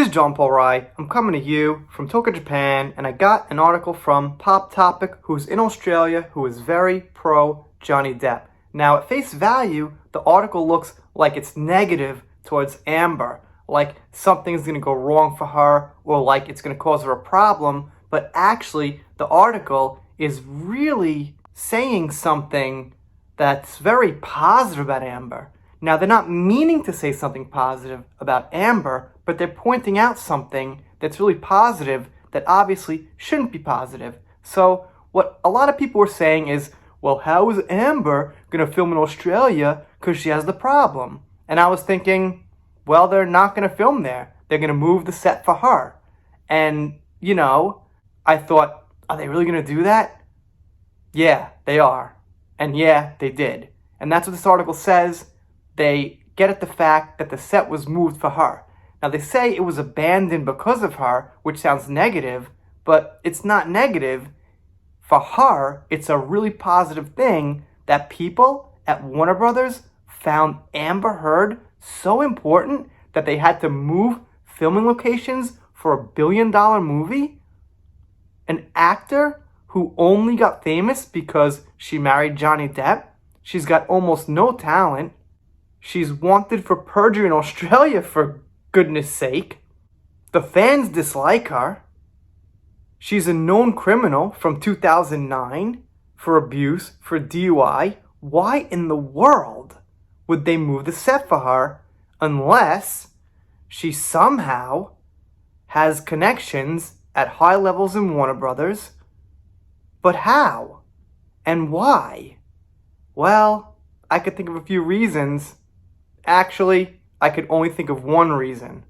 This is John Paul Rye. I'm coming to you from Tokyo, Japan, and I got an article from Pop Topic, who's in Australia, who is very pro Johnny Depp. Now, at face value, the article looks like it's negative towards Amber, like something's going to go wrong for her, or like it's going to cause her a problem, but actually, the article is really saying something that's very positive about Amber. Now, they're not meaning to say something positive about Amber, but they're pointing out something that's really positive that obviously shouldn't be positive. So what a lot of people were saying is, well, how is Amber going to film in Australia because she has the problem? And I was thinking, well, they're not going to film there. They're going to move the set for her. And, I thought, are they really going to do that? Yeah, they are. And yeah, they did. And that's what this article says. They get at the fact that the set was moved for her. Now, they say it was abandoned because of her, which sounds negative, but it's not negative. For her, it's a really positive thing that people at Warner Brothers found Amber Heard so important that they had to move filming locations for a billion-dollar movie. An actor who only got famous because she married Johnny Depp. She's got almost no talent. She's wanted for perjury in Australia, for goodness sake. The fans dislike her. She's a known criminal from 2009 for abuse, for DUI. Why in the world would they move the set for her unless she somehow has connections at high levels in Warner Brothers? But how? And why? Well, I could think of a few reasons. Actually, I could only think of one reason.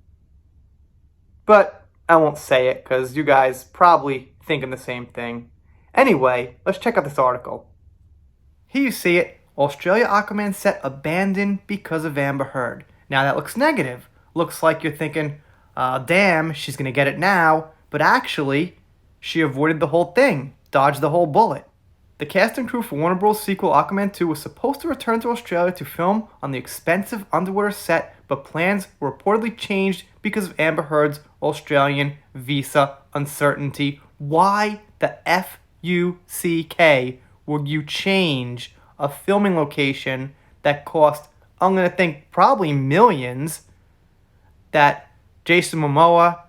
But I won't say it because you guys probably thinking the same thing. Anyway, let's check out this article. Here you see it. Australia Aquaman set abandoned because of Amber Heard. Now that looks negative. Looks like you're thinking, damn, she's going to get it now. But actually, she avoided the whole thing. Dodged the whole bullet. The cast and crew for Warner Bros. Sequel Aquaman 2 was supposed to return to Australia to film on the expensive underwater set, but plans were reportedly changed because of Amber Heard's Australian visa uncertainty. Why the F-U-C-K would you change a filming location that cost, I'm going to think, probably millions, that Jason Momoa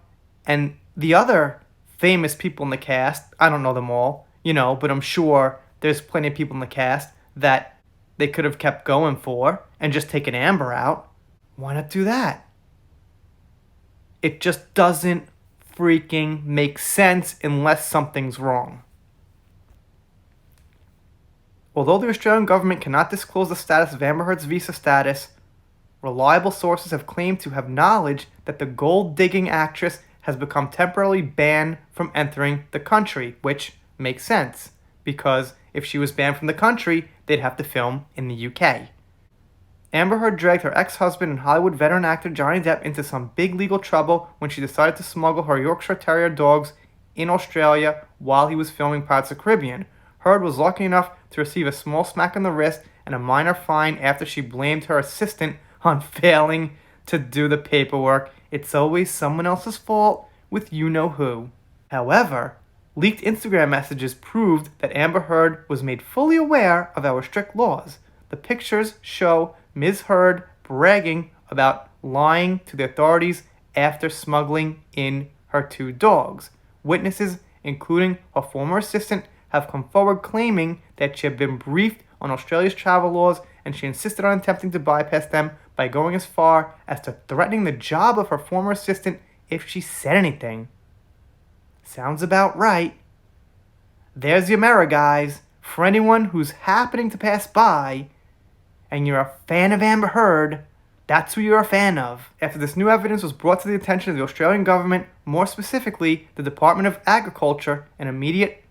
and the other famous people in the cast, I don't know them all, but I'm sure there's plenty of people in the cast that they could have kept going for and just taken Amber out. Why not do that? It just doesn't freaking make sense unless something's wrong. Although the Australian government cannot disclose the status of Amber Heard's visa status, reliable sources have claimed to have knowledge that the gold-digging actress has become temporarily banned from entering the country, which makes sense, because if she was banned from the country, they'd have to film in the UK. Amber Heard dragged her ex-husband and Hollywood veteran actor Johnny Depp into some big legal trouble when she decided to smuggle her Yorkshire Terrier dogs in Australia while he was filming Pirates of the Caribbean. Heard was lucky enough to receive a small smack on the wrist and a minor fine after she blamed her assistant on failing to do the paperwork. It's always someone else's fault with you-know-who. However, leaked Instagram messages proved that Amber Heard was made fully aware of our strict laws. The pictures show Ms. Heard bragging about lying to the authorities after smuggling in her 2 dogs. Witnesses, including her former assistant, have come forward claiming that she had been briefed on Australia's travel laws and she insisted on attempting to bypass them by going as far as to threatening the job of her former assistant if she said anything. Sounds about right. There's your mirror, guys. For anyone who's happening to pass by and you're a fan of Amber Heard, that's who you're a fan of. After this new evidence was brought to the attention of the Australian government, more specifically the Department of Agriculture, an immediate,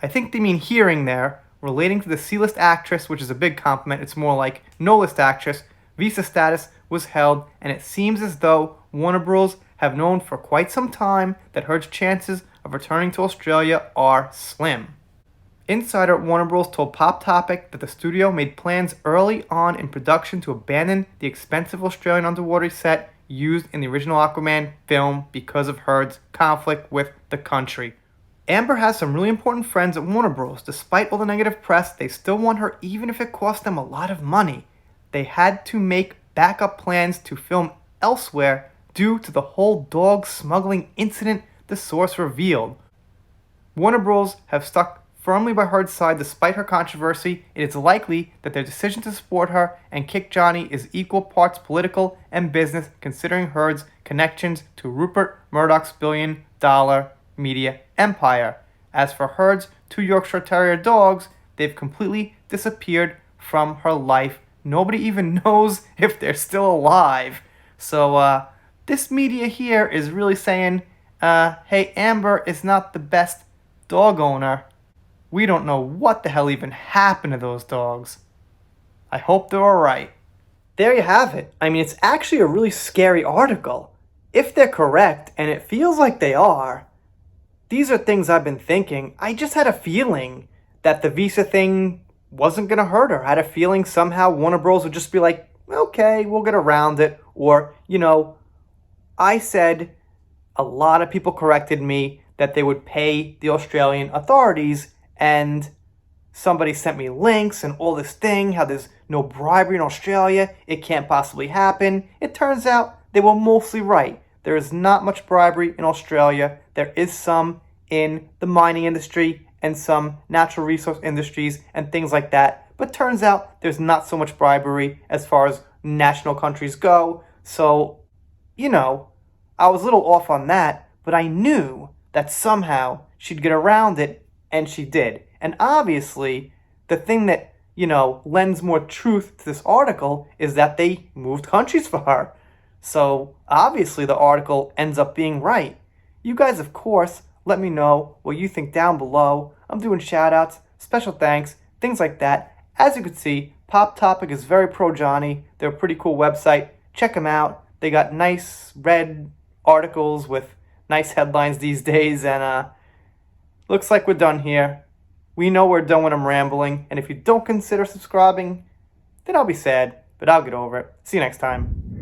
I think they mean hearing there, relating to the C-list actress, which is a big compliment, it's more like no-list actress, visa status was held, and it seems as though Warner Bros. Have known for quite some time that Heard's chances of returning to Australia are slim. Insider at Warner Bros. Told Pop Topic that the studio made plans early on in production to abandon the expensive Australian underwater set used in the original Aquaman film because of Heard's conflict with the country. Amber has some really important friends at Warner Bros. Despite all the negative press, they still want her even if it cost them a lot of money. They had to make backup plans to film elsewhere due to the whole dog smuggling incident the source revealed. Warner Bros. Have stuck firmly by Heard's side despite her controversy. It is likely that their decision to support her and kick Johnny is equal parts political and business, considering Heard's connections to Rupert Murdoch's billion-dollar media empire. As for Heard's 2 Yorkshire Terrier dogs, they've completely disappeared from her life. Nobody even knows if they're still alive. So, this media here is really saying, hey, Amber is not the best dog owner. We don't know what the hell even happened to those dogs. I hope they're alright. There you have it. I mean, it's actually a really scary article. If they're correct, and it feels like they are, these are things I've been thinking. I just had a feeling that the visa thing wasn't going to hurt her. I had a feeling somehow Warner Bros. Would just be like, okay, we'll get around it. Or, I said, a lot of people corrected me that they would pay the Australian authorities, and somebody sent me links and all this thing, how there's no bribery in Australia, it can't possibly happen. It turns out they were mostly right. There is not much bribery in Australia. There is some in the mining industry and some natural resource industries and things like that. But turns out there's not so much bribery as far as national countries go. So, I was a little off on that, but I knew that somehow she'd get around it, and she did. And obviously, the thing that, lends more truth to this article is that they moved countries for her. So, obviously, the article ends up being right. You guys, of course, let me know what you think down below. I'm doing shout-outs, special thanks, things like that. As you can see, Pop Topic is very pro-Johnny. They're a pretty cool website. Check them out. They got nice red articles with nice headlines these days, and looks like we're done here. We know we're done when I'm rambling, and if you don't consider subscribing, then I'll be sad, but I'll get over it. See you next time.